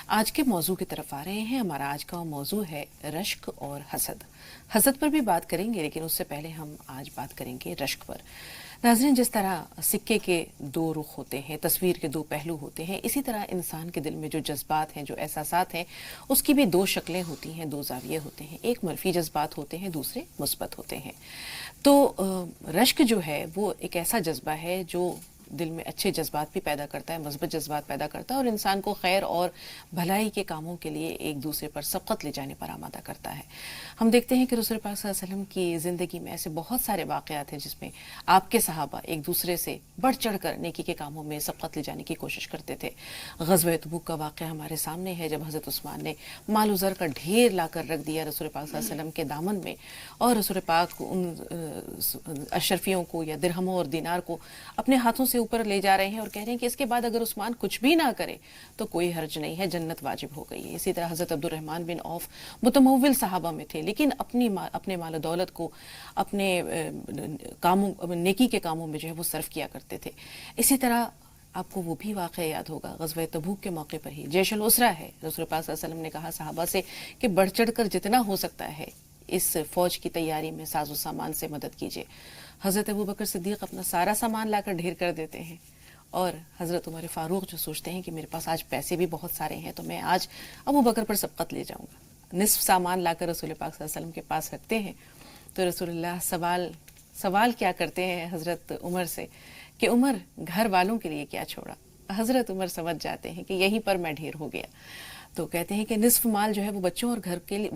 آج کے موضوع کی طرف آ رہے ہیں. ہمارا آج کا موضوع ہے رشک اور حسد. حسد پر بھی بات کریں گے لیکن اس سے پہلے ہم آج بات کریں گے رشک پر. ناظرین، جس طرح سکے کے دو رخ ہوتے ہیں، تصویر کے دو پہلو ہوتے ہیں، اسی طرح انسان کے دل میں جو جذبات ہیں، جو احساسات ہیں، اس کی بھی دو شکلیں ہوتی ہیں، دو زاویے ہوتے ہیں. ایک منفی جذبات ہوتے ہیں، دوسرے مثبت ہوتے ہیں. تو رشک جو ہے وہ ایک ایسا جذبہ ہے جو دل میں اچھے جذبات بھی پیدا کرتا ہے، مثبت جذبات پیدا کرتا ہے اور انسان کو خیر اور بھلائی کے کاموں کے لیے ایک دوسرے پر سبقت لے جانے پر آمادہ کرتا ہے. ہم دیکھتے ہیں کہ رسول پاک صلی اللہ علیہ وسلم کی زندگی میں ایسے بہت سارے واقعات ہیں جس میں آپ کے صحابہ ایک دوسرے سے بڑھ چڑھ کر نیکی کے کاموں میں سبقت لے جانے کی کوشش کرتے تھے. غزوہ تبوک کا واقعہ ہمارے سامنے ہے، جب حضرت عثمان نے مال و زر کا ڈھیر لا کر رکھ دیا رسول پاک صلی اللہ علیہ وسلم کے دامن میں، اور رسول پاک ان اشرفیوں کو یا درہموں اور دینار کو اپنے ہاتھوں سے اوپر لے جا رہے ہیں اور کہہ رہے ہیں کہ اس کے بعد اگر عثمان کچھ بھی نہ کرے تو کوئی حرج نہیں ہے، جنت واجب ہو گئی ہے. اسی طرح حضرت عبد الرحمن بن عوف متمول صحابہ میں تھے لیکن اپنے مال و دولت کو اپنے کاموں، نیکی کے کاموں میں جو ہے وہ صرف کیا کرتے تھے. اسی طرح آپ کو وہ بھی واقعہ یاد ہوگا، غزوہ تبوک کے موقع پر ہی جیش العسرہ ہے، رسول پاک صلی اللہ علیہ وسلم نے کہا صحابہ سے کہ بڑھ چڑھ کر جتنا ہو سکتا ہے اس فوج کی تیاری میں ساز و سامان سے مدد کیجیے. حضرت ابوبکر صدیق اپنا سارا سامان لا کر ڈھیر کر دیتے ہیں، اور حضرت عمر فاروق جو سوچتے ہیں کہ میرے پاس آج پیسے بھی بہت سارے ہیں تو میں آج ابوبکر پر سبقت لے جاؤں گا. نصف سامان لا کر رسول پاک صلی اللہ علیہ وسلم کے پاس رکھتے ہیں تو رسول اللہ سوال کیا کرتے ہیں حضرت عمر سے کہ عمر، گھر والوں کے لیے کیا چھوڑا؟ حضرت عمر سمجھ جاتے ہیں کہ یہیں پر میں ڈھیر ہو گیا. تو کہتے ہیں کہ نصف مال جو ہے وہ بچوں اور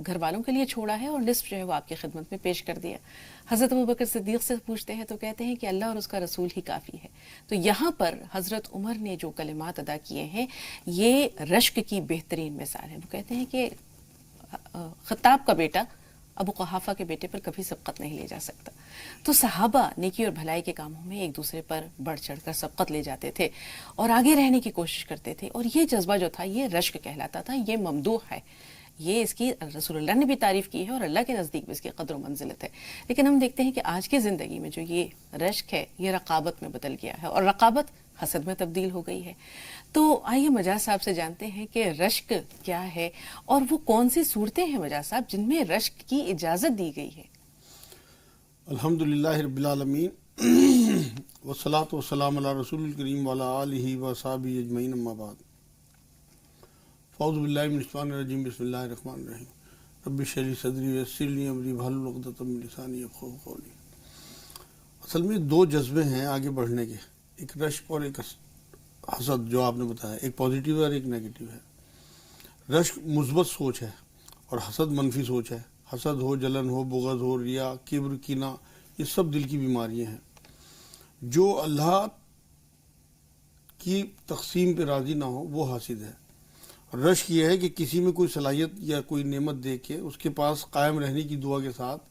گھر والوں کے لیے چھوڑا ہے اور نصف جو ہے وہ آپ کی خدمت میں پیش کر دیا. حضرت ابوبکر صدیق سے پوچھتے ہیں تو کہتے ہیں کہ اللہ اور اس کا رسول ہی کافی ہے. تو یہاں پر حضرت عمر نے جو کلمات ادا کیے ہیں یہ رشک کی بہترین مثال ہے. وہ کہتے ہیں کہ خطاب کا بیٹا ابو قحافہ کے بیٹے پر کبھی سبقت نہیں لے جا سکتا. تو صحابہ نیکی اور بھلائی کے کاموں میں ایک دوسرے پر بڑھ چڑھ کر سبقت لے جاتے تھے اور آگے رہنے کی کوشش کرتے تھے، اور یہ جذبہ جو تھا یہ رشک کہلاتا تھا. یہ ممدوح ہے، یہ اس کی رسول اللہ نے بھی تعریف کی ہے اور اللہ کے نزدیک بھی اس کی قدر و منزلت ہے. لیکن ہم دیکھتے ہیں کہ آج کی زندگی میں جو یہ رشک ہے یہ رقابت میں بدل گیا ہے اور رقابت حسد میں تبدیل ہو گئی ہے. تو آئیے مجاز صاحب سے جانتے ہیں کہ رشک کیا ہے اور وہ کون سی صورتیں ہیں مجاز صاحب جن میں رشک کی اجازت دی گئی ہے. الحمدللہ رب العالمین والصلاة والسلام علی رسول الکریم وعلی آلہ وصحبہ اجمعین، اما بعد. اعوذ باللہ من الشیطان الرجیم، بسم اللہ الرحمن الرحیم. رب اشرح لی صدری ویسر لی امری واحلل عقدۃ من لسانی یفقہوا قولی. اصل میں دو جذبے ہیں آگے بڑھنے کے، ایک رشک اور ایک حسد جو آپ نے بتایا. ایک پازیٹیو ہے اور ایک نیگیٹیو ہے. رشک مثبت سوچ ہے اور حسد منفی سوچ ہے. حسد ہو، جلن ہو، بغض ہو، ریا، کبر، کینہ، یہ سب دل کی بیماریاں ہیں. جو اللہ کی تقسیم پہ راضی نہ ہو وہ حاسد ہے. رشک یہ ہے کہ کسی میں کوئی صلاحیت یا کوئی نعمت دیکھ کے اس کے پاس قائم رہنے کی دعا کے ساتھ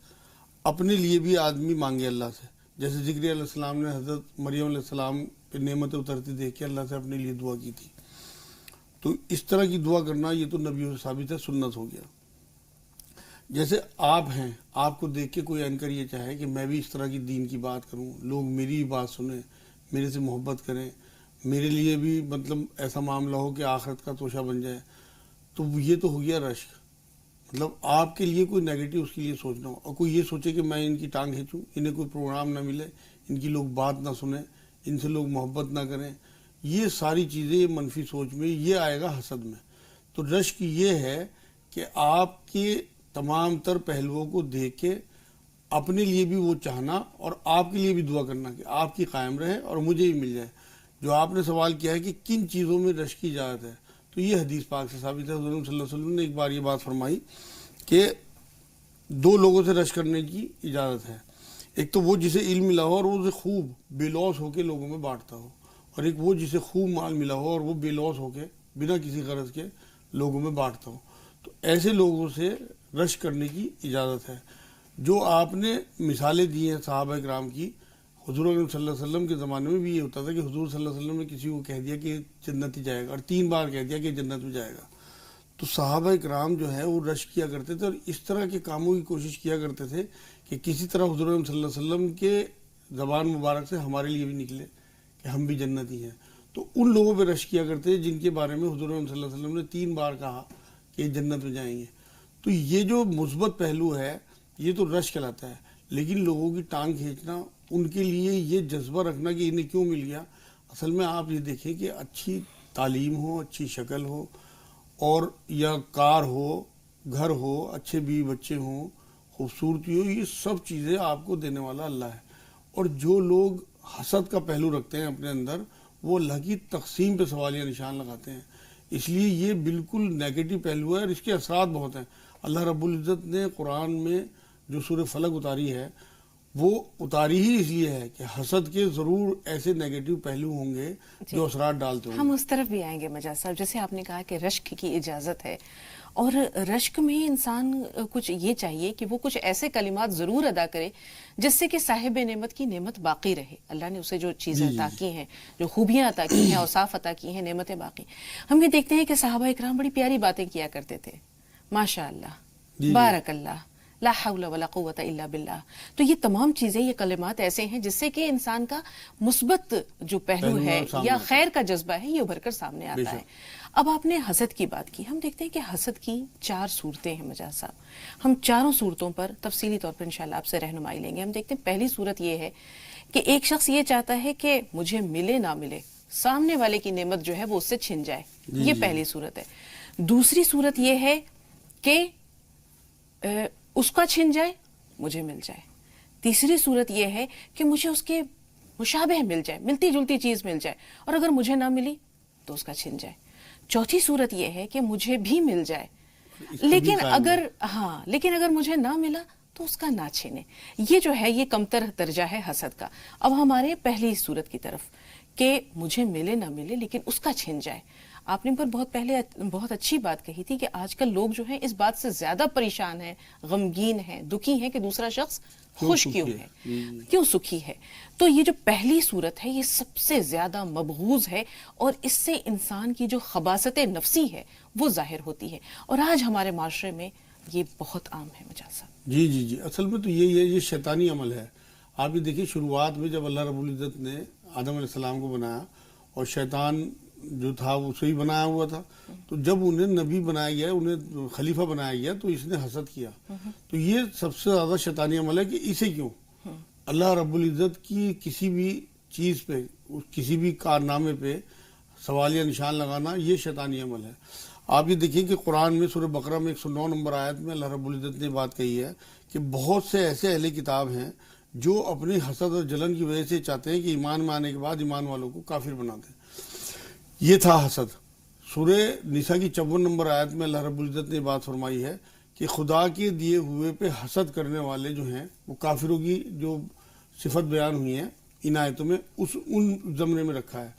اپنے لیے بھی آدمی مانگے اللہ سے. جیسے ذکر علیہ السلام نے حضرت مریم علیہ السلام پہ نعمتیں اترتی دیکھ کے اللہ سے اپنے لیے دعا کی تھی. تو اس طرح کی دعا کرنا یہ تو نبیوں سے ثابت ہے، سنت ہو گیا. جیسے آپ ہیں، آپ کو دیکھ کے کوئی اینکر یہ چاہے کہ میں بھی اس طرح کی دین کی بات کروں، لوگ میری بھی بات سنیں، میرے سے محبت کریں، میرے لیے بھی مطلب ایسا معاملہ ہو کہ آخرت کا توشہ بن جائے، تو یہ تو ہو گیا رشک. مطلب آپ کے لیے کوئی نیگیٹو اس کے لیے سوچنا ہو اور کوئی یہ سوچے کہ میں ان کی ٹانگ کھینچوں، انہیں کوئی پروگرام نہ ملے، ان کی لوگ بات نہ سنیں، ان سے لوگ محبت نہ کریں. یہ ساری چیزیں یہ منفی سوچ میں یہ آئے گا حسد میں. تو رشک یہ ہے کہ آپ کے تمام تر پہلوؤں کو دیکھ کے اپنے لیے بھی وہ چاہنا اور آپ کے لیے بھی دعا کرنا کہ آپ کی قائم رہے اور مجھے ہی مل جائے. جو آپ نے سوال کیا ہے کہ کن چیزوں میں رشک کی اجازت ہے، تو یہ حدیث پاک سے ثابت ہے. حضور صلی اللہ علیہ وسلم نے ایک بار یہ بات فرمائی کہ دو لوگوں سے رشک کرنے کی اجازت ہے. ایک تو وہ جسے علم ملا ہو اور وہ اسے خوب بے لوث ہو کے لوگوں میں بانٹتا ہو، اور ایک وہ جسے خوب مال ملا ہو اور وہ بے لوث ہو کے بنا کسی غرض کے لوگوں میں بانٹتا ہو. تو ایسے لوگوں سے رشک کرنے کی اجازت ہے. جو آپ نے مثالیں دی ہیں صحابہ کرام کی، حضور صلی اللہ علیہ وسلم کے زمانے میں بھی یہ ہوتا تھا کہ حضور صلی اللہ علیہ وسلم نے کسی کو کہہ دیا کہ جنت ہی جائے گا اور 3 بار کہہ دیا کہ جنت میں جائے گا. تو صحابہ کرام جو ہے وہ رشک کیا کرتے تھے اور اس طرح کے کاموں کی کوشش کیا کرتے تھے کہ کسی طرح حضور صلی اللہ علیہ وسلم کے زبان مبارک سے ہمارے لیے بھی نکلے کہ ہم بھی جنتی ہیں. تو ان لوگوں پہ رشک کیا کرتے ہیں جن کے بارے میں حضور صلی اللہ علیہ وسلم نے 3 بار کہا کہ جنت میں جائیں گے. تو یہ جو مثبت پہلو ہے یہ تو رشک کہلاتا ہے. لیکن لوگوں کی ٹانگ کھینچنا، ان کے لیے یہ جذبہ رکھنا کہ انہیں کیوں مل گیا، اصل میں آپ یہ دیکھیں کہ اچھی تعلیم ہو، اچھی شکل ہو، اور یا کار ہو، گھر ہو، اچھے بیوی بچے ہوں، خوبصورتی ہو، یہ سب چیزیں آپ کو دینے والا اللہ ہے. اور جو لوگ حسد کا پہلو رکھتے ہیں اپنے اندر، وہ اللہ کی تقسیم پہ سوالیہ نشان لگاتے ہیں. اس لیے یہ بالکل نیگیٹو پہلو ہے اور اس کے اثرات بہت ہیں. اللہ رب العزت نے قرآن میں جو سورہ فلق اتاری ہے وہ اتاری ہی اس لیے ہے کہ حسد کے ضرور ایسے نیگیٹو پہلو ہوں گے جو اثرات ڈالتے ہوں گے. ہم اس طرف بھی آئیں گے مجاز صاحب. جیسے آپ نے کہا کہ رشک کی اجازت ہے، اور رشک میں انسان کچھ یہ چاہیے کہ وہ کچھ ایسے کلمات ضرور ادا کرے جس سے کہ صاحب نعمت کی نعمت باقی رہے. اللہ نے اسے جو چیزیں عطا کی ہیں، جو خوبیاں عطا کی ہیں، اوصاف عطا کی ہیں، نعمتیں باقی. ہم یہ دیکھتے ہیں کہ صحابہ اکرام بڑی پیاری باتیں کیا کرتے تھے. ماشاء اللہ، بارک اللہ، لا حول ولا قوت الا باللہ. تو یہ تمام چیزیں، یہ کلمات ایسے ہیں جس سے کہ انسان کا مثبت جو پہلو ہے یا خیر کا جذبہ ہے یہ ابھر کر سامنے آتا ہے. اب آپ نے حسد کی بات کی. ہم دیکھتے ہیں کہ حسد کی 4 صورتیں ہیں مجاز صاحب. ہم چاروں صورتوں پر تفصیلی طور پر انشاءاللہ آپ سے رہنمائی لیں گے. ہم دیکھتے ہیں پہلی صورت یہ ہے کہ ایک شخص یہ چاہتا ہے کہ مجھے ملے نہ ملے، سامنے والے کی نعمت جو ہے وہ اس سے چھن جائے. یہ پہلی صورت ہے. دوسری صورت یہ ہے کہ اس کا چھن جائے، مجھے مل جائے. تیسری صورت یہ ہے کہ مجھے اس کے مشابہ مل جائے، ملتی جلتی چیز مل جائے، اور اگر مجھے نہ ملی تو اس کا چھن جائے. چوتھی صورت یہ ہے کہ مجھے بھی مل جائے لیکن اگر مجھے نہ ملا تو اس کا نہ چھینے. یہ جو ہے یہ کمتر درجہ ہے حسد کا. اب ہمارے پہلی صورت کی طرف کہ مجھے ملے نہ ملے لیکن اس کا چھن جائے. آپ نے پر بہت پہلے بہت اچھی بات کہی تھی کہ آج کل لوگ جو ہیں اس بات سے زیادہ پریشان ہیں، غمگین ہیں، دکھی ہیں کہ دوسرا شخص خوش کیوں ہے، کیوں سکھی ہے. تو یہ جو پہلی صورت ہے یہ سب سے زیادہ مبغوض ہے، اور اس سے انسان کی جو خباثت نفسی ہے وہ ظاہر ہوتی ہے. اور آج ہمارے معاشرے میں یہ بہت عام ہے مجاز صاحب. جی اصل میں تو یہی ہے، یہ شیطانی عمل ہے. آپ یہ دیکھیں شروعات میں جب اللہ رب العزت نے آدم علیہ السلام کو بنایا، اور شیطان جو تھا اسے ہی بنایا ہوا تھا، تو جب انہیں نبی بنایا گیا، انہیں خلیفہ بنایا گیا، تو اس نے حسد کیا. تو یہ سب سے زیادہ شیطانی عمل ہے کہ اسے کیوں اللہ رب العزت کی کسی بھی چیز پہ، کسی بھی کارنامے پہ سوالیہ نشان لگانا، یہ شیطانی عمل ہے. آپ یہ دیکھیں کہ قرآن میں سورہ بقرہ میں 109 نمبر آیت میں اللہ رب العزت نے بات کہی ہے کہ بہت سے ایسے اہل کتاب ہیں جو اپنی حسد اور جلن کی وجہ سے چاہتے ہیں کہ ایمان میں آنے کے بعد ایمان والوں کو کافر بنا دیں. یہ تھا حسد. سورہ نساء کی 54 نمبر آیت میں اللہ رب العزت نے بات فرمائی ہے کہ خدا کے دیے ہوئے پہ حسد کرنے والے جو ہیں وہ کافروں کی جو صفت بیان ہوئی ہیں ان آیتوں میں ان زمرے میں رکھا ہے.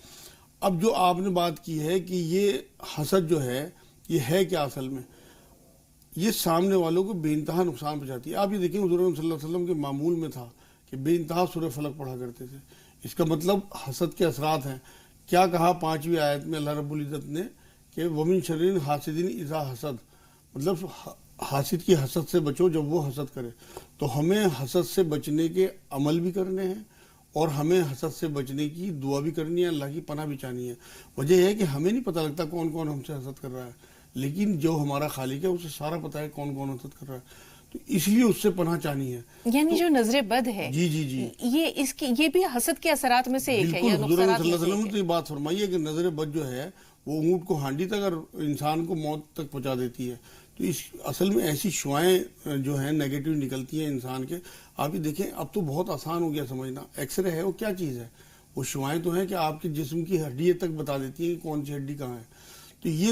اب جو آپ نے بات کی ہے کہ یہ حسد جو ہے یہ ہے کیا، اصل میں یہ سامنے والوں کو بے انتہا نقصان پہنچاتی ہے. آپ یہ دیکھیں حضور صلی اللہ علیہ وسلم کے معمول میں تھا کہ بے انتہا سورہ فلق پڑھا کرتے تھے. اس کا مطلب حسد کے اثرات ہیں. کیا کہا 5ویں آیت میں اللہ رب العزت نے کہ وَمِن شَرِّ حَاسِدٍ اِذَا حَسَد، مطلب حاسد کی حسد سے بچو جب وہ حسد کرے. تو ہمیں حسد سے بچنے کے عمل بھی کرنے ہیں اور ہمیں حسد سے بچنے کی دعا بھی کرنی ہے، اللہ کی پناہ بھی چاہنی ہے. وجہ یہ ہے کہ ہمیں نہیں پتہ لگتا کون کون ہم سے حسد کر رہا ہے، لیکن جو ہمارا خالق ہے اسے سارا پتہ ہے کون کون حسد کر رہا ہے. تو اس لیے اس سے پناہ چاہنی ہے. یعنی جو نظر بد ہے جی یہ بھی حسد کے اثرات میں سے ایک ہے. بالکل حضور صلی اللہ علیہ وسلم نے تو یہ بات فرمائی ہے کہ نظر بد جو ہے وہ اونٹ کو ہانڈی تک اور انسان کو موت تک پہنچا دیتی ہے. تو اس اصل میں ایسی شعائیں جو ہیں نیگیٹو نکلتی ہیں انسان کے. آپ یہ دیکھیں اب تو بہت آسان ہو گیا سمجھنا. ایکس رے ہے وہ کیا چیز ہے؟ وہ شعائیں تو ہیں کہ آپ کے جسم کی ہڈی تک بتا دیتی ہیں کہ کون سی ہڈی کہاں ہے. تو یہ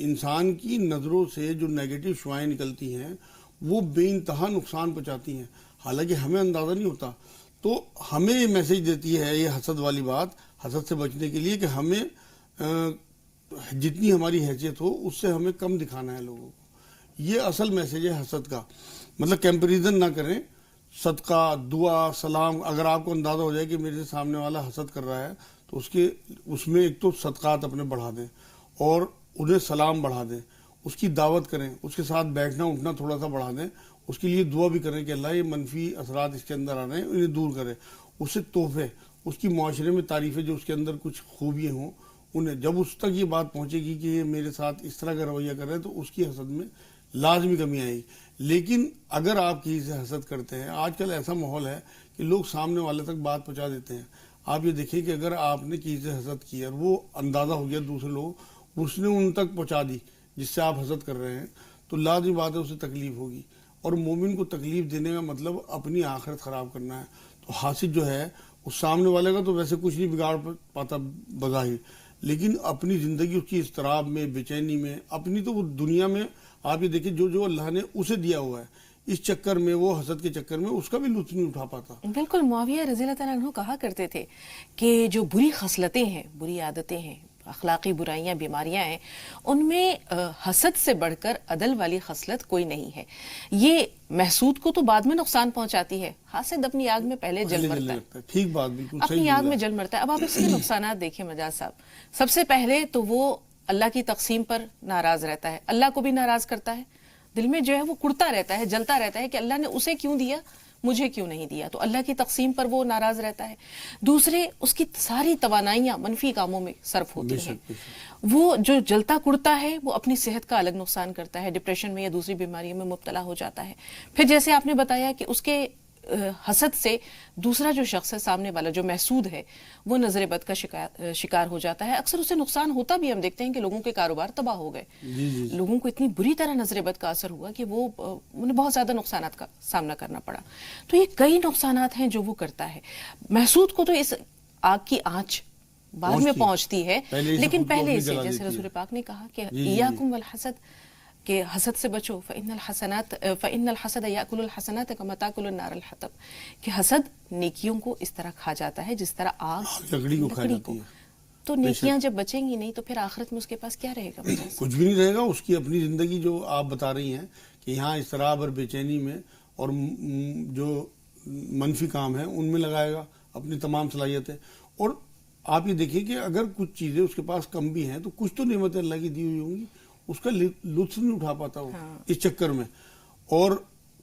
انسان کی نظروں سے جو نیگیٹو شعائیں نکلتی ہیں وہ بے انتہا نقصان پہنچاتی ہیں، حالانکہ ہمیں اندازہ نہیں ہوتا. تو ہمیں یہ میسج دیتی ہے یہ حسد والی بات، حسد سے بچنے کے لیے کہ ہمیں جتنی ہماری حیثیت ہو اس سے ہمیں کم دکھانا ہے لوگوں کو. یہ اصل میسج ہے حسد کا. مطلب کمپیریزن نہ کریں. صدقہ، دعا، سلام، اگر آپ کو اندازہ ہو جائے کہ میرے سامنے والا حسد کر رہا ہے تو اس میں ایک تو صدقات اپنے بڑھا دیں اور انہیں سلام بڑھا دیں، اس کی دعوت کریں، اس کے ساتھ بیٹھنا اٹھنا تھوڑا سا بڑھا دیں، اس کے لیے دعا بھی کریں کہ اللہ یہ منفی اثرات اس کے اندر آ رہے ہیں انہیں دور کرے. اس سے تحفے، اس کی معاشرے میں تعریفیں جو اس کے اندر کچھ خوبیاں ہوں انہیں جب اس تک یہ بات پہنچے گی کہ یہ میرے ساتھ اس طرح کا رویہ کر رہے ہیں تو اس کی حسد میں لازمی کمی آئے گی. لیکن اگر آپ کسی سے حسد کرتے ہیں، آج کل ایسا ماحول ہے کہ لوگ سامنے والے تک بات پہنچا دیتے ہیں. آپ یہ دیکھیں کہ اگر آپ نے کسی سے حسد کیا اور وہ اندازہ ہو گیا دوسرے لوگ اس نے ان تک پہنچا دی جس سے آپ حسد کر رہے ہیں تو لازمی بات ہے اسے تکلیف ہوگی. اور مومن کو تکلیف دینے کا مطلب اپنی آخرت خراب کرنا ہے. تو حاسد جو ہے اس سامنے والے کا تو ویسے کچھ نہیں بگاڑ پاتا بظاہر، لیکن اپنی زندگی اس کی اضطراب میں، بے چینی میں، اپنی تو وہ دنیا میں آپ یہ دیکھیں جو اللہ نے اسے دیا ہوا ہے اس چکر میں، وہ حسد کے چکر میں اس کا بھی لطف نہیں اٹھا پاتا. بالکل. معاویہ رضی اللہ تعالیٰ عنہ کہا کرتے تھے کہ جو بری خصلتیں ہیں، بری عادتیں ہیں، اخلاقی برائیاں، بیماریاں ہیں، ان میں حسد سے بڑھ کر عدل والی خصلت کوئی نہیں ہے. یہ محسود کو تو بعد میں نقصان پہنچاتی ہے، حاسد اپنی آگ میں پہلے جل مرتا ہے. ٹھیک بات، بالکل صحیح. اپنی آگ میں جل مرتا ہے. اب آپ اس کے نقصانات دیکھیں مجاز صاحب. سب سے پہلے تو وہ اللہ کی تقسیم پر ناراض رہتا ہے، اللہ کو بھی ناراض کرتا ہے. دل میں جو ہے وہ کڑتا رہتا ہے، جلتا رہتا ہے کہ اللہ نے اسے کیوں دیا، مجھے کیوں نہیں دیا. تو اللہ کی تقسیم پر وہ ناراض رہتا ہے. دوسرے، اس کی ساری توانائیاں منفی کاموں میں صرف ہوتی ہیں. وہ جو جلتا کڑتا ہے وہ اپنی صحت کا الگ نقصان کرتا ہے، ڈپریشن میں یا دوسری بیماریوں میں مبتلا ہو جاتا ہے. پھر جیسے آپ نے بتایا کہ اس کے حسد سے دوسرا جو شخص ہے، سامنے والا جو محسود ہے، وہ نظر بد کا شکار ہو جاتا ہے. اکثر اسے نقصان ہوتا بھی، ہم دیکھتے ہیں کہ لوگوں کے کاروبار تباہ ہو گئے. لوگوں کو اتنی بری طرح نظر بد کا اثر ہوا کہ وہ انہیں بہت زیادہ نقصانات کا سامنا کرنا پڑا. تو یہ کئی نقصانات ہیں جو وہ کرتا ہے. محسود کو تو اس آگ کی آنچ بعد میں پہنچتی ہے، لیکن پہلے سے جیسے رسول پاک نے کہا کہ ایاکم والحسد، کہ حسد سے بچو، فإن الحسد یأکل الحسنات کما تأکل النار الحطب، کہ حسد نیکیوں کو اس طرح کھا جاتا ہے جس طرح آگ لکڑی کو کھا جاتی ہے. تو نیکیاں جب بچیں گی نہیں تو پھر آخرت میں اس کے پاس کیا رہے گا؟ کچھ بھی نہیں رہے گا. اس کی اپنی زندگی جو آپ بتا رہی ہیں کہ یہاں اضطراب اور بے چینی میں اور جو منفی کام ہیں ان میں لگائے گا اپنی تمام صلاحیتیں. اور آپ یہ دیکھیں کہ اگر کچھ چیزیں اس کے پاس کم بھی ہیں تو کچھ تو نعمتیں اللہ کی دی ہوئی ہوں گی، اس کا لطف نہیں اٹھا پاتا وہ اس چکر میں، اور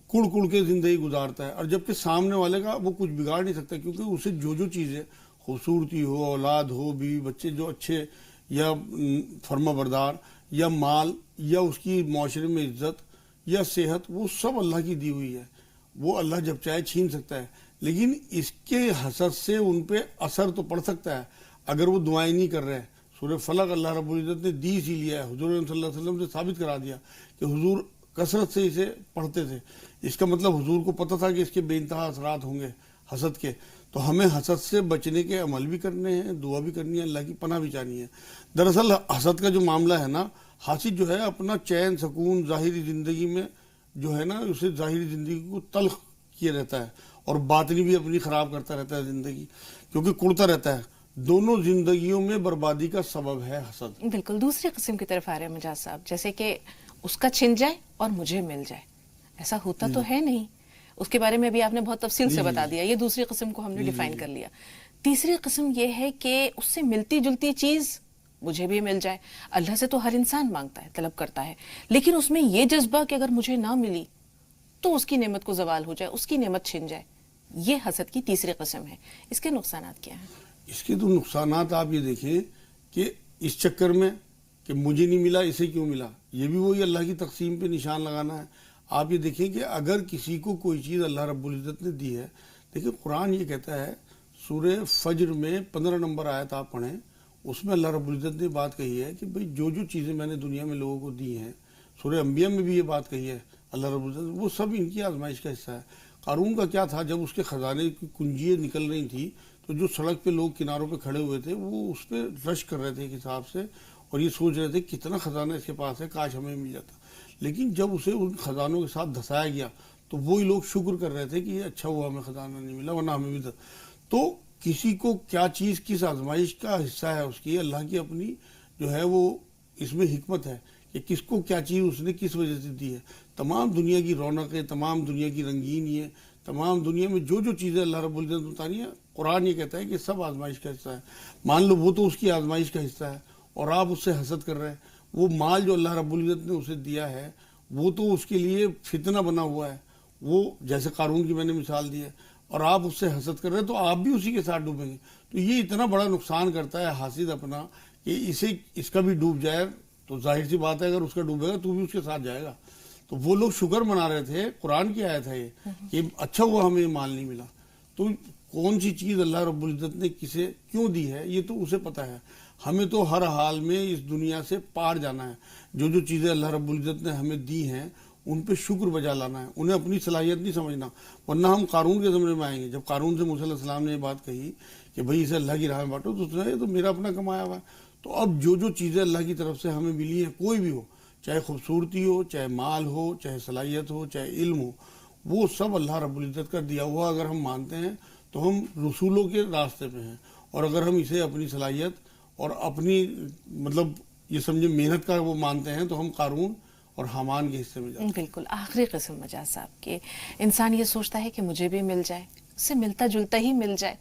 کڑ کڑ کے زندگی گزارتا ہے. اور جبکہ سامنے والے کا وہ کچھ بگاڑ نہیں سکتا، کیونکہ اسے جو چیزیں خوبصورتی ہو، اولاد ہو، بیوی بچے جو اچھے یا فرما بردار یا مال یا اس کی معاشرے میں عزت یا صحت، وہ سب اللہ کی دی ہوئی ہے. وہ اللہ جب چاہے چھین سکتا ہے، لیکن اس کے حسد سے ان پہ اثر تو پڑ سکتا ہے اگر وہ دعائیں نہیں کر رہے. سورہ فلق اللہ رب العزت نے دی اسی لیے ہے، حضور صلی اللہ علیہ وسلم سے ثابت کرا دیا کہ حضور کثرت سے اسے پڑھتے تھے. اس کا مطلب حضور کو پتہ تھا کہ اس کے بے انتہا اثرات ہوں گے حسد کے. تو ہمیں حسد سے بچنے کے عمل بھی کرنے ہیں، دعا بھی کرنی ہے، اللہ کی پناہ بھی چاہنی ہے. دراصل حسد کا جو معاملہ ہے نا، حاسد جو ہے اپنا چین سکون ظاہری زندگی میں جو ہے نا، اسے ظاہری زندگی کو تلخ کیے رہتا ہے اور باطنی بھی اپنی خراب کرتا رہتا ہے زندگی، کیونکہ کڑتا رہتا ہے. دونوں زندگیوں میں بربادی کا سبب ہے حسد. بالکل. دوسری قسم کی طرف آ رہے ہیں مجاز صاحب، جیسے کہ اس کا چھن جائے اور مجھے مل جائے. ایسا ہوتا تو ہے نہیں، اس کے بارے میں بھی آپ نے بہت تفصیل سے بتا دیا. یہ دوسری قسم کو ہم نے ڈیفائن کر لیا. تیسری قسم یہ ہے کہ اس سے ملتی جلتی چیز مجھے بھی مل جائے. اللہ سے تو ہر انسان مانگتا ہے، طلب کرتا ہے، لیکن اس میں یہ جذبہ کہ اگر مجھے نہ ملی تو اس کی نعمت کو زوال ہو جائے، اس کی نعمت چھن جائے. یہ حسد کی تیسری قسم ہے. اس کے نقصانات کیا ہیں؟ اس کے تو نقصانات آپ یہ دیکھیں کہ اس چکر میں کہ مجھے نہیں ملا اسے کیوں ملا، یہ بھی وہی اللہ کی تقسیم پہ نشان لگانا ہے. آپ یہ دیکھیں کہ اگر کسی کو کوئی چیز اللہ رب العزت نے دی ہے، دیکھیں قرآن یہ کہتا ہے سورہ فجر میں 15 نمبر آیت آپ پڑھیں، اس میں اللہ رب العزت نے بات کہی ہے کہ بھئی جو چیزیں میں نے دنیا میں لوگوں کو دی ہیں، سورہ انبیاء میں بھی یہ بات کہی ہے اللہ رب العزت، وہ سب ان کی آزمائش کا حصہ ہے. قارون کا کیا تھا، جب اس کے خزانے کی کنجیاں نکل رہی تھیں تو جو سڑک پہ لوگ کناروں پہ کھڑے ہوئے تھے وہ اس پہ رش کر رہے تھے ایک حساب سے، اور یہ سوچ رہے تھے کتنا خزانہ اس کے پاس ہے، کاش ہمیں مل جاتا. لیکن جب اسے ان خزانوں کے ساتھ دھسایا گیا تو وہی لوگ شکر کر رہے تھے کہ یہ اچھا ہوا ہمیں خزانہ نہیں ملا ورنہ ہمیں بھی. تو کسی کو کیا چیز کس آزمائش کا حصہ ہے اس کی، اللہ کی اپنی جو ہے وہ اس میں حکمت ہے کہ کس کو کیا چیز اس نے کس وجہ سے دی ہے. تمام دنیا کی رونقیں، تمام دنیا کی رنگینیاں، تمام دنیا میں جو چیزیں اللہ رب العزت اتاری ہیں، قرآن یہ کہتا ہے کہ سب آزمائش کا حصہ ہے. مان لو وہ تو اس کی آزمائش کا حصہ ہے اور آپ اس سے حسد کر رہے ہیں. وہ مال جو اللہ رب العزت نے اسے دیا ہے وہ تو اس کے لیے فتنہ بنا ہوا ہے، وہ جیسے قارون کی میں نے مثال دی ہے. اور آپ اس سے حسد کر رہے ہیں تو آپ بھی اسی کے ساتھ ڈوبیں گے. تو یہ اتنا بڑا نقصان کرتا ہے حاسد اپنا کہ اس کا بھی ڈوب جائے تو ظاہر سی بات ہے اگر اس کا ڈوبے گا تو بھی اس کے ساتھ جائے گا. تو وہ لوگ شکر منا رہے تھے, قرآن کی آیت ہے یہ کہ اچھا ہوا ہمیں مال نہیں ملا. تو کون سی چیز اللہ رب العزت نے کسے کیوں دی ہے یہ تو اسے پتا ہے. ہمیں تو ہر حال میں اس دنیا سے پار جانا ہے. جو چیزیں اللہ رب العزت نے ہمیں دی ہیں ان پہ شکر بجا لانا ہے, انہیں اپنی صلاحیت نہیں سمجھنا. ورنہ ہم قارون کے زمانے میں آئیں گے. جب قارون سے موسیٰ علیہ السلام نے یہ بات کہی کہ بھائی اسے اللہ کی راہ میں بانٹو, تو اس نے یہ تو میرا اپنا کمایا ہوا ہے. تو اب جو چیزیں اللہ کی طرف سے ہمیں ملی ہیں, کوئی بھی ہو, چاہے خوبصورتی ہو, چاہے مال ہو, چاہے صلاحیت ہو, چاہے علم ہو, وہ سب اللہ رب العزت کا دیا ہوا اگر ہم مانتے ہیں تو ہم رسولوں کے راستے پہ ہیں. اور اگر ہم اسے اپنی صلاحیت اور اپنی مطلب یہ سمجھے محنت کا وہ مانتے ہیں تو ہم قارون اور حامان کے حصے میں جاتے ہیں. بالکل آخری قسم مجاز صاحب کہ انسان یہ سوچتا ہے کہ مجھے بھی مل جائے, اس سے ملتا جلتا ہی مل جائے,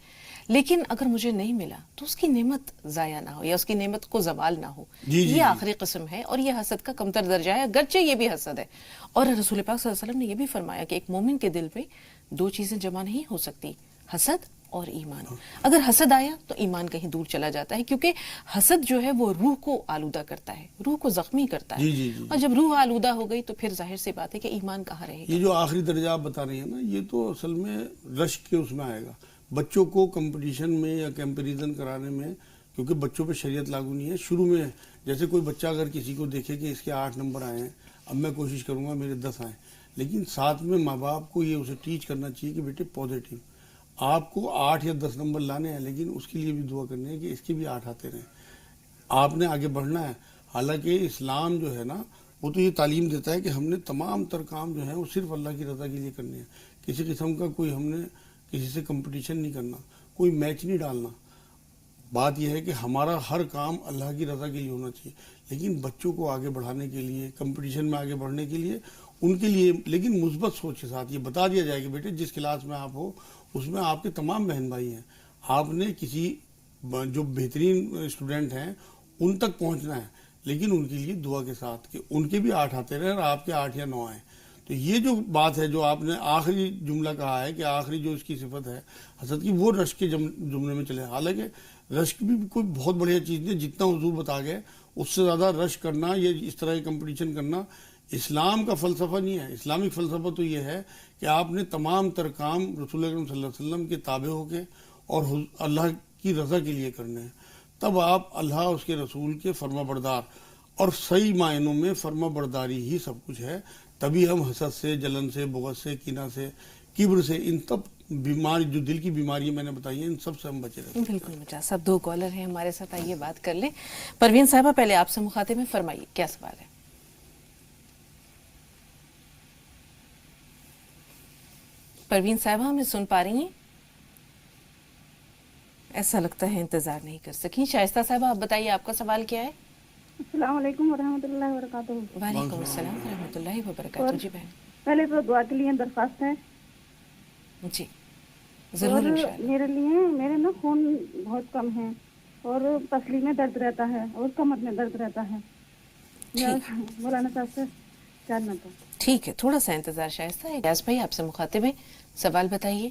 لیکن اگر مجھے نہیں ملا تو اس کی نعمت ضائع نہ ہو یا اس کی نعمت کو زوال نہ ہو. یہ آخری قسم ہے اور یہ حسد کا کمتر درجہ ہے, اگرچہ یہ بھی حسد ہے. اور رسول پاک صلی اللہ علیہ وسلم نے یہ بھی فرمایا کہ ایک مومن کے دل میں دو چیزیں جمع نہیں ہو سکتی, حسد اور ایمان. اگر حسد آیا تو ایمان کہیں دور چلا جاتا ہے, کیونکہ حسد جو ہے وہ روح کو آلودہ کرتا ہے, روح کو زخمی کرتا ہے. اور جب روح آلودہ ہو گئی تو پھر ظاہر سی بات ہے کہ ایمان کہاں رہے گا. یہ جو آخری درجہ آپ بتا رہی ہیں نا, یہ تو اصل میں رشک کے اس میں آئے گا. بچوں کو کمپٹیشن میں یا کمپیریزن کرانے میں, کیونکہ بچوں پہ شریعت لاگو نہیں ہے. شروع میں جیسے کوئی بچہ اگر کسی کو دیکھے کہ اس کے 8 نمبر آئے ہیں, اب میں کوشش کروں گا میرے 10 آئیں, لیکن ساتھ میں ماں باپ کو یہ اسے ٹیچ کرنا چاہیے کہ بیٹے پازیٹیو, آپ کو 8 یا 10 نمبر لانے ہیں, لیکن اس کے لیے بھی دعا کرنی ہے کہ اس کے بھی 8 آتے رہیں. آپ نے آگے بڑھنا ہے. حالانکہ اسلام جو ہے نا وہ تو یہ تعلیم دیتا ہے کہ ہم نے تمام تر کام جو ہیں وہ صرف اللہ کی رضا کے لیے کرنے ہیں. کسی قسم کا کوئی ہم نے کسی سے کمپٹیشن نہیں کرنا, کوئی میچ نہیں ڈالنا. بات یہ ہے کہ ہمارا ہر کام اللہ کی رضا کے لیے ہونا چاہیے. لیکن بچوں کو آگے بڑھانے کے لیے, کمپٹیشن میں آگے بڑھنے کے لیے, ان کے لیے لیکن مثبت سوچ کے ساتھ یہ بتا دیا جائے کہ بیٹے جس کلاس میں آپ ہو اس میں آپ کے تمام بہن بھائی ہیں, آپ نے کسی جو بہترین اسٹوڈنٹ ہیں ان تک پہنچنا ہے, لیکن ان کے لیے دعا کے ساتھ کہ ان کے بھی 8 آتے رہیں اور آپ کے 8 یا 9 آئیں. تو یہ جو بات ہے جو آپ نے آخری جملہ کہا ہے کہ آخری جو اس کی صفت ہے حسد کی, وہ رشک کے جملے میں چلے. حالانکہ رشک بھی کوئی بہت بڑھیا چیز نہیں, جتنا حضور بتا گئے اس سے زیادہ رشک کرنا یا اس طرح کی کمپٹیشن کرنا اسلام کا فلسفہ نہیں ہے. اسلامک فلسفہ تو یہ ہے کہ آپ نے تمام تر کام رسول اکرم صلی اللہ علیہ وسلم کے تابع ہو کے اور اللہ کی رضا کے لیے کرنے ہیں. تب آپ اللہ اس کے رسول کے فرما بردار, اور صحیح معنوں میں فرما برداری ہی سب کچھ ہے. تبھی ہم حسد سے, جلن سے, بغض سے, کینہ سے, کبر سے, ان سب بیماری جو دل کی بیماری میں نے بتائی ہیں ان سب سے ہم بچے رہتے ہیں. بالکل مجاز صاحب 2 کالر ہیں ہمارے ساتھ, آئیے بات کر لیں. پروین صاحبہ پہلے آپ سے مخاطب ہیں, فرمائیے کیا سوال ہے. پروین صاحبہ ہمیں سن پا رہی ہیں؟ ایسا لگتا ہے انتظار نہیں کر سکی. شائستہ صاحبہ آپ بتائیے آپ کا سوال کیا ہے. السلام علیکم ورحمۃ اللہ وبرکاتہ. وعلیکم السلام ورحمۃ اللہ وبرکاتہ. جی بہن, پہلے تو دعا کے لیے درخواست ہے. جی ضرور میرے لیے میرے نا خون بہت کم ہے اور پسلی میں درد رہتا ہے اور کمر میں درد رہتا ہے. مولانا صاحب سے جاننا تھا. ٹھیک ہے, تھوڑا سا انتظار. شائستہ ایاز بھائی آپ سے مخاطب ہیں, سوال بتائیے.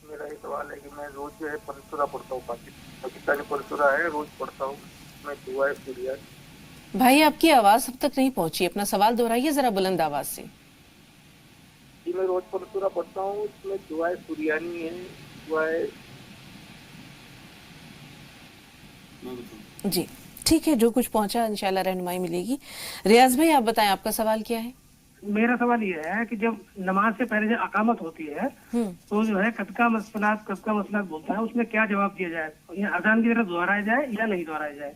میرا یہ سوال ہے کہ میں روز جو ہے پرسورا پڑھتا ہوں, پاکستانی پرسورا ہے, روز پڑھتا ہوں. میں دعائیں سوریا. بھائی آپ کی آواز اب تک نہیں پہنچی, اپنا سوال دہرائیے ذرا بلند آواز سے. جی میں روز پرسورا پڑھتا ہوں, اس میں دعائیں سوریانی ہیں, دعائیں. جی ٹھیک ہے, جو کچھ پہنچا انشاءاللہ رہنمائی ملے گی. ریاض بھائی آپ بتائیں آپ کا سوال کیا ہے. میرا سوال یہ ہے کہ جب نماز سے پہلے جو اقامت ہوتی ہے تو جو ہے کتکا مسئلات بولتا ہے, اس میں کیا جواب دیا جائے, اذان کی طرف دہرایا جائے یا نہیں دہرایا جائے.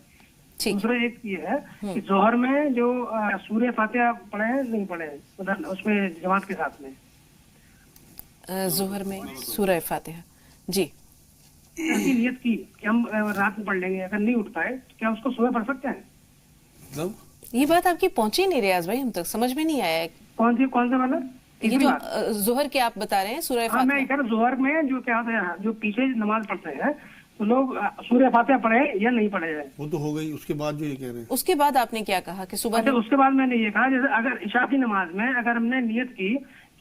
دوسرا ایک یہ ہے کہ ظہر میں جو سورہ فاتحہ پڑھے نہیں پڑھے اس میں جماعت کے ساتھ میں, ظہر میں سورہ فاتحہ. جی ایسی نیت کی کہ ہم رات میں پڑھ لیں گے, اگر نہیں اٹھ پائے تو کیا اس کو صبح پڑھ سکتے ہیں. یہ بات آپ کی پہنچی نہیں ریاض بھائی, ہم تک سمجھ میں نہیں آیا ہے. کون سے والا یہ جو ظہر کے آپ بتا رہے ہیں سورہ فاتحہ. میں کہہ رہا ظہر میں جو کیا ہوتا ہے, جو پیچھے نماز پڑھتے ہیں تو لوگ سورہ فاتحہ پڑھے یا نہیں پڑھے جائے. وہ تو ہو گئی, اس کے بعد جو یہ کہہ رہے ہیں. اس کے بعد آپ نے کیا کہا کہ صبح. اس کے بعد میں نے یہ کہا جیسے اگر عشاء کی نماز میں اگر ہم نے نیت کی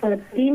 3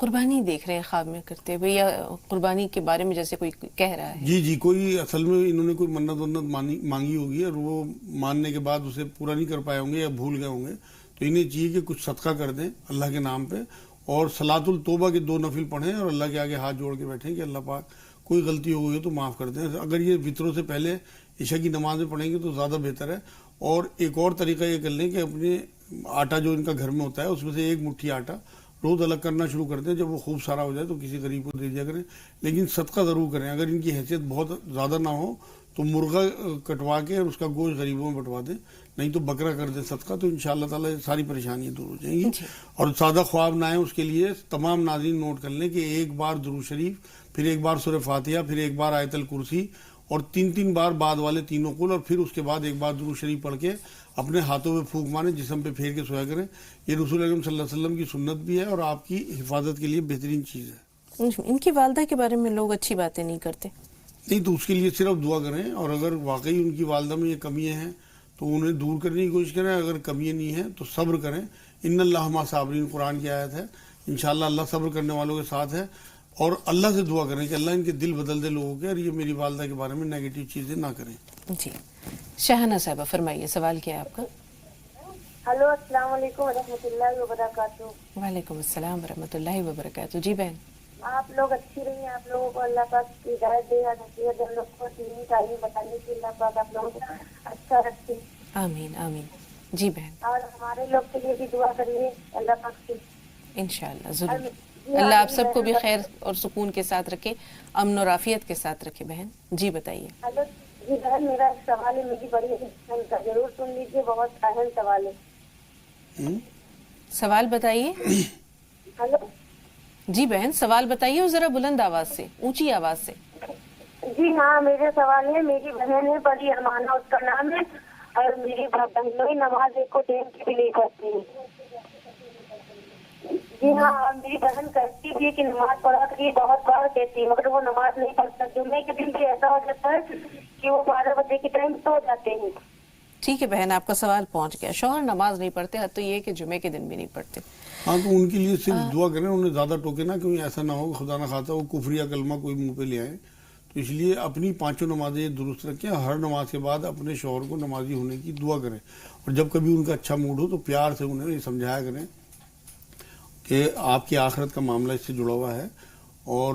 قربانی دیکھ رہے ہیں خواب میں کرتے ہوئے، یا قربانی کے بارے میں جیسے کوئی کہہ رہا ہے؟ جی کوئی اصل میں انہوں نے کوئی منت مانگی ہوگی اور وہ ماننے کے بعد اسے پورا نہیں کر پائے ہوں گے یا بھول گئے ہوں گے، تو انہیں چاہیے کہ کچھ صدقہ کر دیں اللہ کے نام پہ، اور صلاۃ التوبہ کے 2 نفل پڑھیں اور اللہ کے آگے ہاتھ جوڑ کے بیٹھیں کہ اللہ پاک کوئی غلطی ہو گئی ہے تو معاف کر دیں. اگر یہ وطروں سے پہلے عشاء کی نماز میں پڑھیں گے تو زیادہ بہتر ہے. اور ایک اور طریقہ یہ کر لیں کہ اپنے آٹا جو ان کا گھر میں ہوتا ہے اس میں سے 1 مٹھی آٹا روز الگ کرنا شروع کر دیں. جب وہ خوب سارا ہو جائے تو کسی غریب کو دے دیا کریں، لیکن صدقہ ضرور کریں. اگر ان کی حیثیت بہت زیادہ نہ ہو تو مرغا کٹوا کے اور اس کا گوشت غریبوں میں بٹوا دیں، نہیں تو بکرا کر دیں صدقہ، تو انشاءاللہ تعالی ساری پریشانیاں دور ہو جائیں گی. اور سادہ خواب نہ آئے اس کے لیے تمام ناظرین نوٹ کر لیں کہ 1 بار درود شریف، پھر 1 بار سورہ فاتحہ، پھر 1 بار آیت الکرسی، اور 3 بار بعد والے تینوں قل، اور پھر اس کے بعد 1 بار درود شریف پڑھ کے اپنے ہاتھوں میں پھونک ماریں، جسم پہ پھیر کے سویا کریں. یہ رسول اکرم صلی اللہ علیہ وسلم کی سنت بھی ہے اور آپ کی حفاظت کے لیے بہترین چیز ہے. ان کی والدہ کے بارے میں لوگ اچھی باتیں نہیں کرتے. نہیں تو اس کے لیے صرف دعا کریں، اور اگر واقعی ان کی والدہ میں یہ کمیاں ہیں تو انہیں دور کرنے کی کوشش کریں. اگر کمیاں نہیں ہیں تو صبر کریں. ان اللہ مع صابرین قرآن کی آیت ہے. انشاءاللہ اللہ صبر کرنے والوں کے ساتھ ہے. اور اللہ سے دعا کریں کہ اللہ ان کے دل بدل دے لوگوں کے، اور یہ میری والدہ کے بارے میں نیگیٹو چیزیں نہ کریں. جی شاہنہ صاحبہ فرمائیے، سوال کیا ہے آپ کا؟ ہلو، السلام علیکم ورحمۃ اللہ وبرکاتہ. وعلیکم السلام ورحمۃ اللہ وبرکاتہ. جی بہن، آپ لوگ اچھی رہی ہیں، آپ لوگوں کو اللہ پاک ہدایت دے، نصیحت ہم لوگ کو دینی تعلیم بتانے کی اللہ پاک آپ لوگوں کو اچھا رکھے. آمین آمین. جی بہن، اور ہمارے لوگ کے لیے بھی دعا کریے اللہ پاک سے. انشاءاللہ ضرور. اللہ آپ سب کو بھی خیر اور سکون کے ساتھ رکھے، امن اور عافیت کے ساتھ رکھے. بہن جی بتائیے. ہلو جی بہن، میرا ایک سوال ہے، میری بڑی بہن کا، ضرور سن لیجیے، بہت اہم سوال ہے. سوال بتائیے. ہلو جی بہن سوال بتائیے، اور ذرا بلند آواز سے، اونچی آواز سے. جی ہاں، میرے سوال ہے، میری بہن ہے بڑی امانہ اس کا نام ہے، اور میری بہنوئی نماز ایک کو ٹائم کی بھی نہیں پڑھتی ہے. جی ہاں، میری بہن کہتی بھی کہ نماز پڑھا کر بہت بار کہتی ہے، مگر وہ نماز نہیں پڑھ سکتی. جمعے کے دن بھی ایسا ہو جاتا ہے کہ وہ 12 بجے کے ٹائم سو جاتے ہیں. ٹھیک ہے بہن، آپ کا سوال پہنچ گیا. شوہر نماز نہیں پڑھتے، حد تو یہ کہ جمعے کے دن بھی نہیں پڑھتے. ہاں تو ان کے لیے صرف دعا کریں، انہیں زیادہ ٹوکے نہ، کیونکہ ایسا نہ ہو خدا نہ خواستہ وہ کفر یا کلمہ کوئی منہ پہ لے آئے. تو اس لیے اپنی 5 نمازیں درست رکھیں. ہر نماز کے بعد اپنے شوہر کو نمازی ہونے کی دعا کریں، اور جب کبھی ان کا اچھا موڈ ہو تو پیار سے انہیں یہ سمجھایا کریں کہ آپ کی آخرت کا معاملہ اس سے جڑا ہوا ہے، اور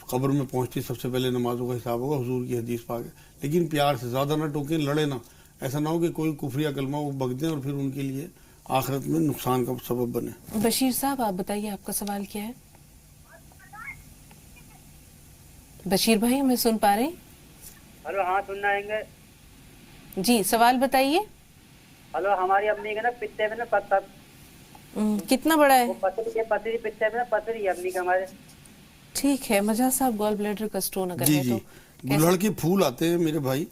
قبر میں پہنچتے سب سے پہلے نمازوں کا حساب ہوگا، حضور کی حدیث پاک ہے. لیکن پیار سے، زیادہ نہ ٹوکیں، لڑے نہ. ایسا نہ ہو کہ کوئی کفر یا کلمہ وہ بک دیں اور پھر ان کے لیے آخرت میں نقصان کا سبب بنے. بشیر صاحب آپ بتائیے، آپ کا سوال کیا ہے؟ بشیر بھائی ہمیں سن پا رہے ہیں؟ ہلو، ہاں سننا آئیں گے. جی سوال بتائیے. ہلو، ہماری امی کا نا پتے میں نا پتھر کتنا بڑا ہے؟ پتری پتے میں نا پتری ہے امی کا ہمارے. ٹھیک ہے مجاز صاحب، گال بلیڈر کا اسٹون اگر جی ہے تو گلہڑ کے پھول آتے ہیں میرے بھائی،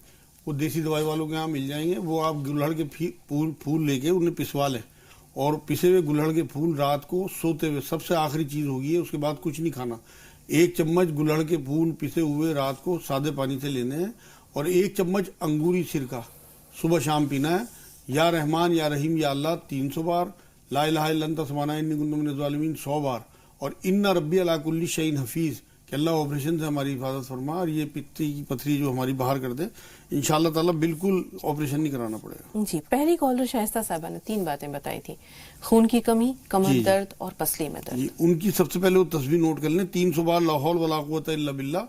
وہ دیسی دوائی والوں کے یہاں مل جائیں گے. وہ آپ گلہڑ کے پھول لے کے انہیں پسوا لیں، اور پسے ہوئے گلہڑ کے پھول رات کو سوتے ہوئے، سب سے آخری چیز ہوگی ہے، اس کے بعد کچھ نہیں کھانا. 1 چمچ گلہڑ کے پھول پسے ہوئے رات کو سادے پانی سے لینے ہیں، اور 1 چمچ انگوری سرکہ صبح شام پینا ہے. یا رحمان یا رحیم یا اللہ 300 بار، لا الہ الا انت سبحانک انی کنت من الظالمین 100 بار، اور ان ربی علی کل شیء حفیظ، کہ اللہ آپریشن سے ہماری حفاظت فرما، اور یہ پتے کی پتھری جو ہماری باہر کر دے انشاءاللہ تعالیٰ بالکل آپریشن نہیں کرانا پڑے گا. جی پہلی کالر شائستہ صاحبہ نے 3 باتیں بتائی تھی، خون کی کمی، کمر درد اور پسلی میں درد. جی ان کی سب سے پہلے وہ تسبیح نوٹ کر لیں، 300 بار لا حول ولا قوت الا باللہ،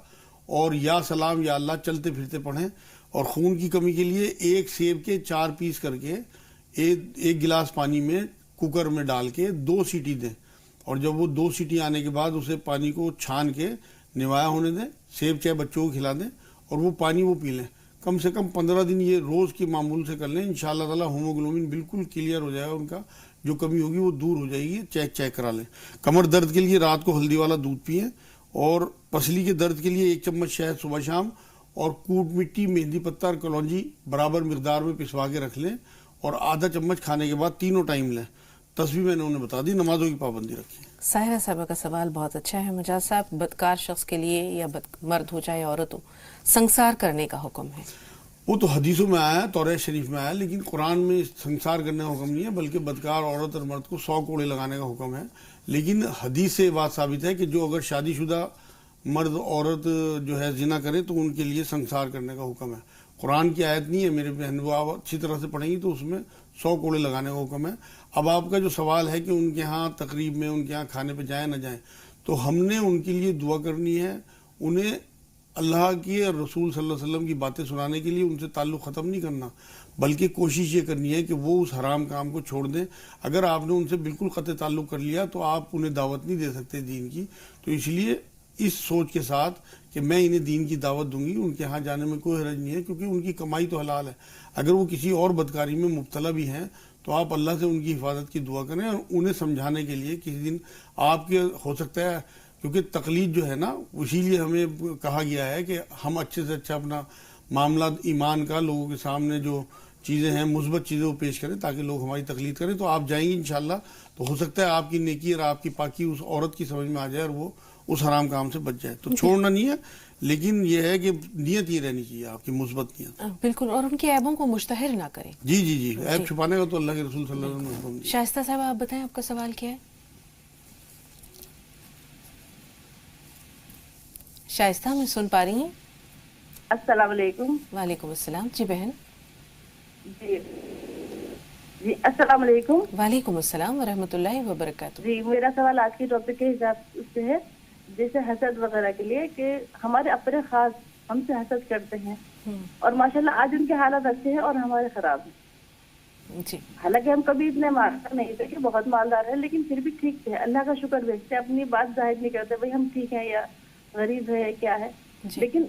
اور یا سلام یا اللہ چلتے پھرتے پڑھیں. اور خون کی کمی کے لیے 1 سیب کے 4 پیس کر کے 1 گلاس پانی میں کوکر میں ڈال کے 2 سیٹی دیں، اور جب وہ 2 سیٹی آنے کے بعد اسے پانی کو چھان کے نوایا ہونے دیں. سیب چاہے بچوں کو کھلا دیں، اور وہ پانی وہ پی لیں. کم سے کم 15 دن یہ روز کی معمول سے کر لیں. انشاءاللہ تعالی ہوموگلوبن بالکل کلیئر ہو جائے گا، ان کا جو کمی ہوگی وہ دور ہو جائے گی. چیک کرا لیں. کمر درد کے لیے رات کو ہلدی والا دودھ پئیں، اور پسلی کے درد کے لیے 1 چمچ شہد صبح شام، اور کوٹ مٹی، مہندی پتہ اور کلونجی برابر مقدار میں پسوا کے رکھ لیں، اور آدھا چمچ کھانے کے بعد تینوں ٹائم لیں. تسبیح میں نے انہیں بتا دی. نمازوں کی پابندی رکھیں. ساحرہ صاحبہ کا سوال بہت اچھا ہے. مجاز صاحب، بدکار شخص کے لیے یا مرد ہو چاہے عورت ہو، سنسار کرنے کا حکم ہے؟ وہ تو حدیثوں میں آیا ہے، توریت شریف میں آیا ہے، لیکن قرآن میں سنسار کرنے کا حکم نہیں ہے، بلکہ بدکار عورت اور مرد کو 100 کوڑے لگانے کا حکم ہے. لیکن حدیث سے بات ثابت ہے کہ جو اگر شادی شدہ مرد عورت جو ہے زنا کرے تو ان کے لیے سنسار کرنے کا حکم ہے. قرآن کی آیت نہیں ہے میرے بہن، وہ آپ اچھی طرح سے پڑھیں گی تو اس میں 100 کوڑے لگانے کا حکم ہے. اب آپ کا جو سوال ہے کہ ان کے ہاں تقریب میں ان کے ہاں کھانے پہ جائیں نہ جائیں، تو ہم نے ان کے لیے دعا کرنی ہے. انہیں اللہ کی اور رسول صلی اللہ علیہ وسلم کی باتیں سنانے کے لیے ان سے تعلق ختم نہیں کرنا، بلکہ کوشش یہ کرنی ہے کہ وہ اس حرام کام کو چھوڑ دیں. اگر آپ نے ان سے بالکل قطع تعلق کر لیا تو آپ انہیں دعوت نہیں دے سکتے دین کی. تو اس لیے اس سوچ کے ساتھ کہ میں انہیں دین کی دعوت دوں گی، ان کے ہاں جانے میں کوئی حرج نہیں ہے، کیونکہ ان کی کمائی تو حلال ہے. اگر وہ کسی اور بدکاری میں مبتلا بھی ہیں تو آپ اللہ سے ان کی حفاظت کی دعا کریں، اور انہیں سمجھانے کے لیے کسی دن آپ کے ہو سکتا ہے، کیونکہ تقلید جو ہے نا اسی لیے ہمیں کہا گیا ہے کہ ہم اچھے سے اچھا اپنا معاملہ ایمان کا لوگوں کے سامنے جو چیزیں ہیں مثبت چیزیں وہ پیش کریں تاکہ لوگ ہماری تقلید کریں. تو آپ جائیں گی انشاءاللہ تو ہو سکتا ہے آپ کی نیکی اور آپ کی پاکی اس عورت کی سمجھ میں آ جائے اور وہ اس حرام کام سے بچ جائے. تو چھوڑنا نہیں ہے، لیکن یہ ہے کہ نیت یہ رہنی چاہیے آپ کی مثبت نیت. بالکل، اور ان کے عیبوں کو مشتہر نہ کریں. جی عیب چھپانے کا تو اللہ کے رسول صلی اللہ علیہ وسلم نے حکم دیا. شائستہ صاحب آپ بتائیں آپ کا سوال کیا ہے؟ شائستہ ہمیں سن پا رہی ہیں؟ السلام علیکم. وعلیکم السلام. جی بہن. جی السلام علیکم. وعلیکم السلام ورحمۃ اللہ وبرکاتہ. جی میرا سوال آج کے ٹاپک کے حساب سے ہے، جیسے حسد وغیرہ کے لیے، کہ ہمارے اپنے خاص ہم سے حسد کرتے ہیں اور ماشاءاللہ آج ان کے حالات اچھے ہیں اور ہمارے خراب ہیں. جی حالانکہ ہم کبھی اتنے مالدار نہیں تھے کہ بہت مالدار ہیں، لیکن پھر بھی ٹھیک تھے، اللہ کا شکر بیچتے، اپنی بات ظاہر نہیں کرتے بھائی ہم ٹھیک ہیں یا غریب ہے کیا ہے. لیکن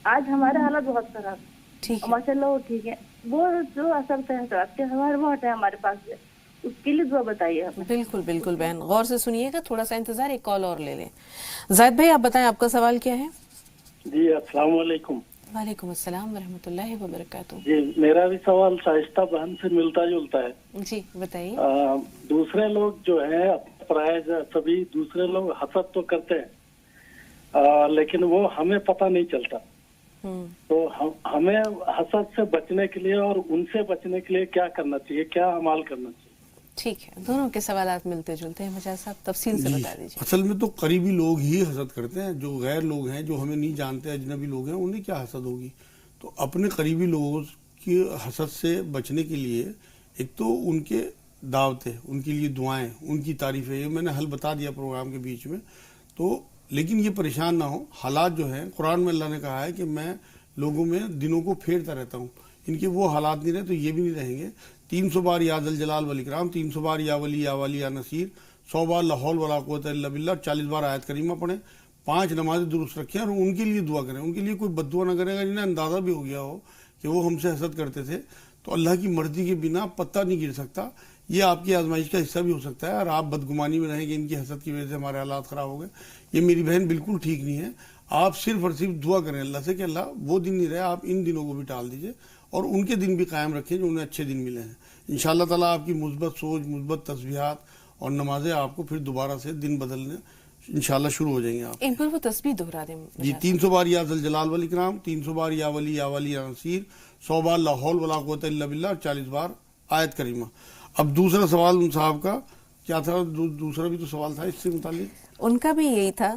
آج ہمارے حالات بہت خراب ہیں اور ماشاء اللہ وہ ٹھیک ہے. وہ جو اثر تھے کے ہمارے بہت ہے ہمارے پاس سے، اس کے لیے دعا بتائیے ہمیں. بالکل بالکل بہن، غور سے سنیے گا، تھوڑا سا انتظار، ایک کال اور لے لیں. زاہد بھائی آپ بتائیں آپ کا سوال کیا ہے؟ جی السلام علیکم. وعلیکم السلام ورحمۃ اللہ وبرکاتہ. جی میرا بھی سوال شائستہ بہن سے ملتا جلتا ہے. جی بتائیے. دوسرے لوگ جو ہیں پرائز سبھی دوسرے لوگ حسد تو کرتے ہیں لیکن وہ ہمیں پتہ نہیں چلتا. تو ہمیں حسد سے بچنے کے لیے اور ان سے بچنے کے لیے کیا کرنا چاہیے، کیا عمل کرنا چاہیے؟ ٹھیک ہے، دونوں کے سوالات ملتے جلتے ہیں. مجاز صاحب تفصیل سے بتا دیجیے. اصل میں تو قریبی لوگ ہی حسد کرتے ہیں، جو غیر لوگ ہیں جو ہمیں نہیں جانتے اجنبی لوگ ہیں انہیں کیا حسد ہوگی. تو اپنے قریبی لوگوں کی حسد سے بچنے کے لیے ایک تو ان کے دعوتیں، ان کے لیے دعائیں، ان کی تعریفیں، یہ میں نے حل بتا دیا پروگرام کے بیچ میں. تو لیکن یہ پریشان نہ ہو، حالات جو ہیں قرآن میں اللہ نے کہا ہے کہ میں لوگوں میں دنوں کو پھیرتا رہتا ہوں. ان کے وہ حالات نہیں رہے تو یہ بھی نہیں رہیں گے. 300 بار یا ذل جلال والاکرام، 300 بار یا ولی یا والی یا نصیر، 100 بار لا حول ولا قوت الا باللہ، 40 بار آیت کریمہ پڑھیں، 5 نمازیں درست رکھیں اور ان کے لیے دعا کریں. ان کے لیے کوئی بد دعا نہ کرے گا. جنہیں اندازہ بھی ہو گیا ہو کہ وہ ہم سے حسد کرتے تھے تو اللہ کی مرضی کے بنا پتہ نہیں گر سکتا. یہ آپ کی آزمائش کا حصہ بھی ہو سکتا ہے اور آپ بدگمانی میں رہیں کہ ان کی حسد کی وجہ سے ہمارے حالات خراب ہو گئے. یہ میری بہن بالکل ٹھیک نہیں ہے. آپ صرف اور صرف دعا کریں اللہ سے کہ اللہ وہ دن نہیں رہے، آپ ان دنوں کو بھی ٹال دیجئے اور ان کے دن بھی قائم رکھیں جو انہیں اچھے دن ملے ہیں. انشاءاللہ تعالیٰ آپ کی مثبت سوچ، مثبت تسبیحات اور نمازیں آپ کو پھر دوبارہ سے دن بدلنے انشاءاللہ شروع ہو جائیں گے. آپ ایک بار وہ تسبیح دہرا دیں. جی 300 بار یا ذل جلال والاکرام، 300 بار یا ولی یا نصیر، 100 بار لا حول ولا قوت الا باللہ اور 40 بار آیت کریمہ. اب دوسرا سوال ان صاحب کا کیا تھا؟ دوسرا بھی تو سوال تھا اس سے متعلق. ان کا بھی یہی تھا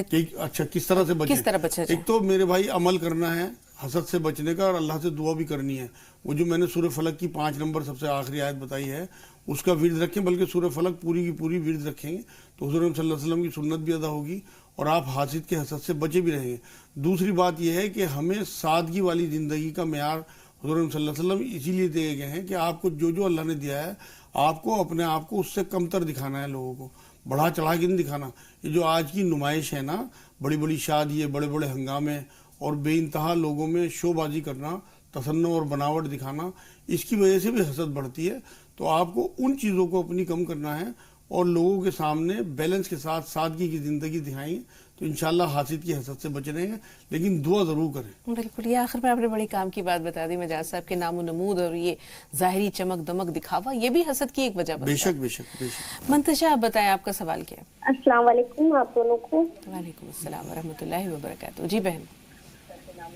کہ اچھا کس طرح سے بچیں. ایک تو میرے بھائی عمل کرنا ہے حسد سے بچنے کا اور اللہ سے دعا بھی کرنی ہے. وہ جو میں نے سورہ فلق کی 5 نمبر سب سے آخری آیت بتائی ہے اس کا ورد رکھیں، بلکہ سورہ فلق پوری کی پوری ورد رکھیں گے تو حضور صلی اللہ علیہ وسلم کی سنت بھی ادا ہوگی اور آپ حاسد کے حسد سے بچے بھی رہیں گے. دوسری بات یہ ہے کہ ہمیں سادگی والی زندگی کا معیار حضور صلی اللہ علیہ وسلم اسی لیے دیے گئے ہیں کہ آپ کو جو اللہ نے دیا ہے آپ کو اپنے آپ کو اس سے کمتر دکھانا ہے، لوگوں کو بڑھا چڑھا کے نہیں دکھانا. یہ جو آج کی نمائش ہے نا، بڑی بڑی شادی، بڑے بڑے ہنگامے اور بے انتہا لوگوں میں شو بازی کرنا، تصنع اور بناوٹ دکھانا، اس کی وجہ سے بھی حسد بڑھتی ہے. تو آپ کو ان چیزوں کو اپنی کم کرنا ہے اور لوگوں کے سامنے بیلنس کے ساتھ سادگی کی زندگی دکھائیں تو انشاءاللہ حاسد کی حسد سے بچ رہیں گے، لیکن دعا ضرور کریں. بالکل. یہ آخر میں آپ نے بڑی کام کی بات بتا دی مجاز صاحب، کے نام و نمود اور یہ ظاہری چمک دمک دکھاوا یہ بھی حسد کی ایک وجہ بنتا ہے. بے شک بے شک بے شک. منتشا آپ بتائیں آپ کا سوال کیا ہے؟ السلام علیکم آپ دونوں کو. وعلیکم السلام ورحمۃ اللہ وبرکاتہ. جی بہن.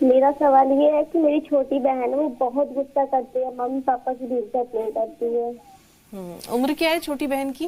میرا سوال یہ ہے کہ میری چھوٹی بہن ہے، وہ بہت غصہ کرتی ہے، ممی پاپا کی بھی عزت نہیں کرتی ہے. عمر کیا ہے چھوٹی بہن کی؟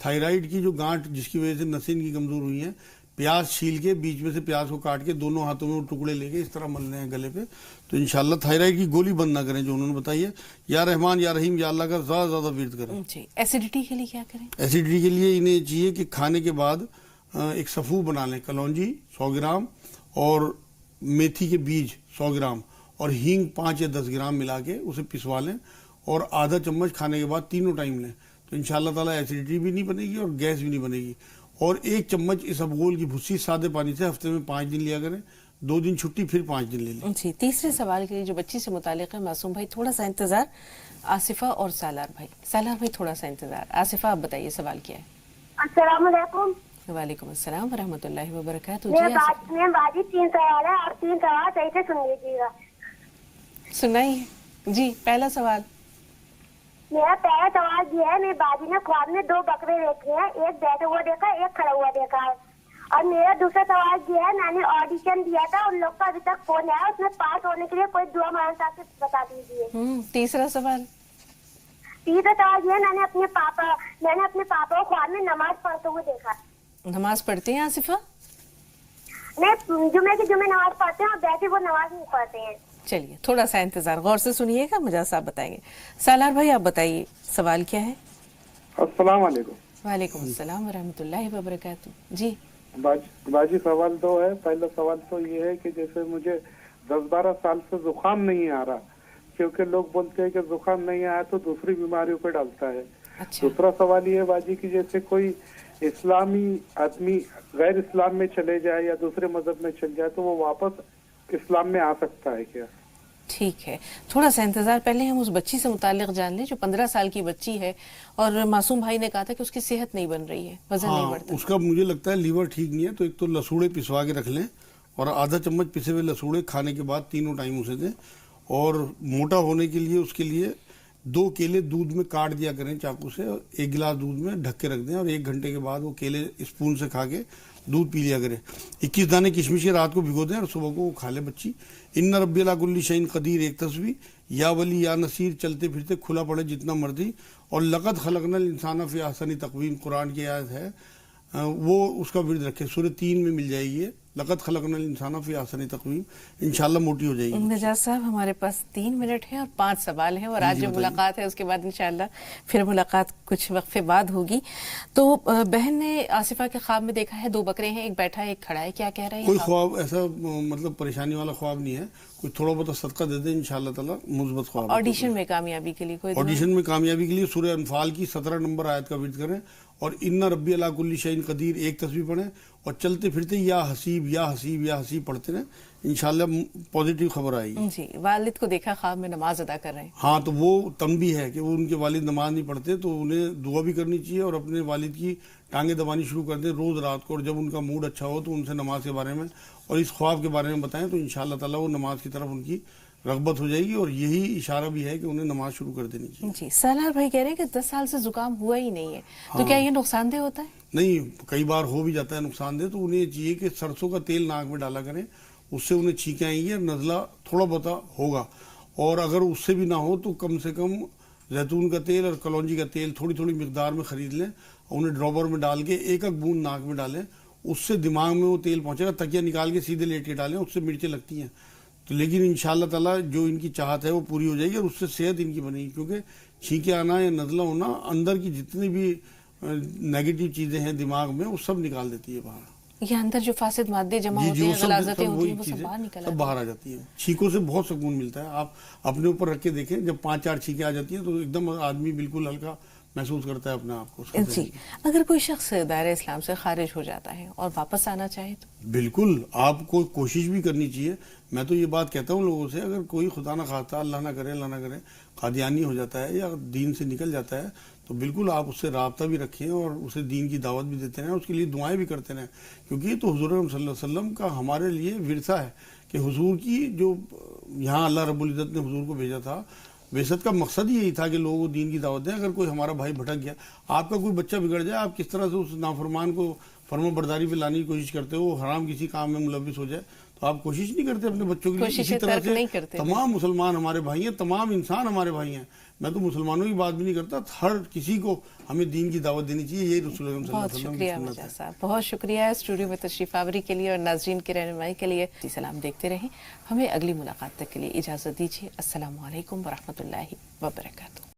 تھائرائیڈ کی جو گانٹ جس کی وجہ سے نسیں ان کی کمزور ہوئی ہیں، پیاز چھیل کے بیچ میں سے پیاز کو کاٹ کے دونوں ہاتھوں میں وہ ٹکڑے لے کے اس طرح ملنے ہیں گلے پہ، تو انشاءاللہ تھائرائیڈ کی گولی بند نہ کریں جو انہوں نے بتائی ہے. یا رحمان یا رحیم یا اللہ کا زیادہ زیادہ ورد کریں. جی ایسیڈیٹی کے لیے کیا کریں؟ ایسیڈیٹی کے لیے انہیں چاہیے کہ کھانے کے بعد ایک سفو بنا لیں، کلونجی 100 گرام اور میتھی کے بیج 100 گرام اور ہینگ 5 یا 10 گرام ملا کے اسے پسوا لیں اور آدھا چمچ کھانے کے بعد تینوں ٹائم لیں، تو انشاءاللہ تعالیٰ ایسیڈیٹی بھی نہیں بنے گی اور گیس بھی نہیں بنے گی. اور 1 چمچ اسبغول کی بھسی سادے پانی سے ہفتے میں 5 دن لیا کریں، 2 دن چھٹی پھر 5 دن لے لیں. جی تیسرے سوال کے لیے جو بچی سے متعلق ہے معصوم بھائی تھوڑا سا انتظار، آصفہ اور سالار بھائی تھوڑا سا انتظار. آصفہ آپ بتائیے سوال کیا ہے؟ السلام علیکم. وعلیکم السلام ورحمۃ اللہ وبرکاتہ. میں باجی 3 سوال ہے اور 3 سوال صحیح سے سن لیجیے گا. سنائیے جی. پہلا سوال میرا پہلا سوال یہ ہے، میری باجی نے خواب میں 2 بکرے دیکھے ہیں، ایک بیٹھا ہوا دیکھا ہے، ایک کھڑا ہوا دیکھا ہے. اور میرا دوسرا سوال یہ ہے، میں نے آڈیشن دیا تھا، ان لوگ کا ابھی تک فون آیا، اس میں پاس ہونے کے لیے کوئی دعا مولانا صاحب سے بتا دیجیے. تیسرا سوال یہ ہے، میں نے اپنے پاپا کو خواب میں نماز پڑھتے ہوئے دیکھا. نماز پڑھتے ہیں آصفہ؟ نہیں، جمعے نماز پڑھتے ہیں اور بیٹھے وہ نماز نہیں پڑھتے ہیں. چلیے تھوڑا سا انتظار، غور سے سنیے گا، مجاز صاحب بتائیں گے. سالار بھائی آپ بتائیے سوال کیا ہے؟ السلام علیکم. وعلیکم السلام ورحمۃ اللہ وبرکاتہ. جی باجی سوال 2 ہے. پہلا سوال تو یہ ہے کہ جیسے مجھے 10-12 سال سے زکام نہیں آ رہا، کیونکہ لوگ بولتے ہیں کہ زکام نہیں آیا تو دوسری بیماریوں پہ ڈالتا ہے. دوسرا سوال یہ ہے باجی کہ جیسے کوئی اسلامی آدمی غیر اسلام میں چلے جائے یا دوسرے مذہب میں چل جائے تو وہ واپس اسلام میں آ سکتا ہے کیا؟ ٹھیک ہے، تھوڑا سا انتظار. پہلے ہم اس بچی سے متعلق جان لیں جو 15 سال کی بچی ہے اور معصوم بھائی نے کہا تھا کہ اس کی صحت نہیں بن رہی ہے، وزن نہیں بڑھتا. اس کا مجھے لگتا ہے لیور ٹھیک نہیں ہے، تو ایک تو لسوڑے پسوا کے رکھ لیں اور آدھا چمچ پسے ہوئے لسوڑے کھانے کے بعد تینوں ٹائم اسے دیں. اور موٹا ہونے کے لیے اس کے لیے 2 کیلے دودھ میں کاٹ دیا کریں چاقو سے، اور 1 گلاس دودھ میں ڈھک کے رکھ دیں اور 1 گھنٹے کے بعد وہ کیلے اسپون سے کھا کے دودھ پی لیا کریں. 21 دانے کشمش کے رات کو بھگو دیں اور صبح کو وہ کھا لے بچی. ان ربی علی کل شیء قدیر ایک تصویر، یا ولی یا نصیر چلتے پھرتے کھلا پڑے جتنا مرضی، اور لقد خلقنا الانسان فی احسن تقویم قرآن کی آیت ہے، وہ اس کا ورد رکھے. سورہ 3 میں مل جائے گی، لقد خلقنا الانسان فی احسن تقویم، انشاءاللہ موٹی ہو جائے گی. نجاز صاحب ہمارے پاس 3 منٹ ہے اور 5 سوال ہیں، اور آج جو ملاقات ہے اس کے بعد انشاءاللہ پھر ملاقات کچھ وقفے بعد ہوگی. تو بہن نے آصفہ کے خواب میں دیکھا ہے 2 بکرے ہیں، ایک بیٹھا ہے ایک کھڑا ہے، کیا کہہ رہے ہیں؟ کوئی خواب ایسا مطلب پریشانی والا خواب نہیں ہے، کوئی تھوڑا بہت صدقہ دے دیں انشاءاللہ تعالیٰ مثبت خواب. آڈیشن میں کامیابی کے لیے آڈیشن میں کامیابی کے لیے سورہ انفال کی 17 نمبر آیت کا ورد کریں اور ان ربی علی کل شیء قدیر ایک تصویر پڑھیں اور چلتے پھرتے یا حسیب یا حسیب یا حسیب پڑھتے رہیں، انشاءاللہ پازیٹیو خبر آئے گی. جی والد کو دیکھا خواب میں نماز ادا کر رہے ہیں. ہاں تو وہ تنبیہ ہے کہ وہ ان کے والد نماز نہیں پڑھتے، تو انہیں دعا بھی کرنی چاہیے اور اپنے والد کی ٹانگیں دبانی شروع کر دیں روز رات کو، اور جب ان کا موڈ اچھا ہو تو ان سے نماز کے بارے میں اور اس خواب کے بارے میں بتائیں، تو انشاءاللہ تعالیٰ وہ نماز کی طرف ان کی رغبت ہو جائے گی. اور یہی اشارہ بھی ہے کہ انہیں نماز شروع کر دینی چاہیے. جی سالار بھائی کہہ رہے ہیں کہ 10 سال سے زکام ہوا ہی نہیں ہے، تو کیا یہ نقصان دہ ہوتا ہے؟ نہیں، کئی بار ہو بھی جاتا ہے نقصان دہ، تو انہیں یہ چاہیے کہ سرسوں کا تیل ناک میں ڈالا کریں، اس سے انہیں چھینکیں آئیں گی اور نزلہ تھوڑا بہت ہوگا. اور اگر اس سے بھی نہ ہو تو کم سے کم زیتون کا تیل اور کلونجی کا تیل تھوڑی تھوڑی مقدار میں خرید لیں اور انہیں ڈراپر میں ڈال کے 1 بوند ناک میں ڈالیں، اس سے دماغ میں وہ تیل پہنچے گا. تکیہ نکال کے سیدھے لیٹ کے ڈالیں، اس سے مرچیں لگتی ہیں تو، لیکن انشاءاللہ تعالیٰ جو ان کی چاہت ہے وہ پوری ہو جائے گی اور اس سے صحت ان کی بنے گی. کیونکہ چھینکیں آنا یا نزلہ ہونا اندر کی جتنی بھی نیگیٹو چیزیں ہیں دماغ میں وہ سب نکال دیتی ہے باہر. یہ اندر جو فاسد مادے جمع ہوتے ہیں، غلاظتیں ہوتی ہیں، وہ سب باہر نکل آتی ہیں، سب باہر آ جاتی ہیں. چھینکوں سے بہت سکون ملتا ہے. آپ اپنے اوپر رکھ کے دیکھیں، جب 5-4 چھینکیں آ جاتی ہیں تو ایک دم آدمی بالکل ہلکا محسوس کرتا ہے اپنے آپ کو. جی اگر کوئی شخص دائرہ اسلام سے خارج ہو جاتا ہے اور واپس آنا چاہے تو؟ بالکل آپ کو کوشش بھی کرنی چاہیے. میں تو یہ بات کہتا ہوں لوگوں سے، اگر کوئی خدا نہ خواستہ اللہ نہ کرے قادیانی ہو جاتا ہے یا دین سے نکل جاتا ہے تو بالکل آپ اس سے رابطہ بھی رکھیں اور اسے دین کی دعوت بھی دیتے رہیں، اس کے لیے دعائیں بھی کرتے رہیں، کیونکہ یہ تو حضور صلی اللہ علیہ وسلم کا ہمارے لیے ورثہ ہے کہ حضور کی جو یہاں اللہ رب العزت نے حضور کو بھیجا تھا، بعثت کا مقصد یہی تھا کہ لوگوں کو دین کی دعوت دیں. اگر کوئی ہمارا بھائی بھٹک گیا، آپ کا کوئی بچہ بگڑ جائے، آپ کس طرح سے اس نافرمان کو فرما برداری پہ لانے کی کوشش کرتے ہو، حرام کسی کام میں ملوث ہو جائے، تو آپ کوشش نہیں کرتے اپنے بچوں کے لیے؟ اسی طرح سے تمام مسلمان ہمارے بھائی ہیں، تمام انسان ہمارے بھائی ہیں. میں تو مسلمانوں کی بات بھی نہیں کرتا، ہر کسی کو ہمیں دین کی دعوت دینی چاہیے. یہی رسول اللہ صلی اللہ علیہ وسلم. بہت شکریہ مرزا صاحب، بہت شکریہ اسٹوڈیو میں تشریف آوری کے لیے اور ناظرین کی رہنمائی کے لیے. سلام دیکھتے رہیں. ہمیں اگلی ملاقات تک کے لیے اجازت دیجیے. السلام علیکم ورحمۃ اللہ وبرکاتہ.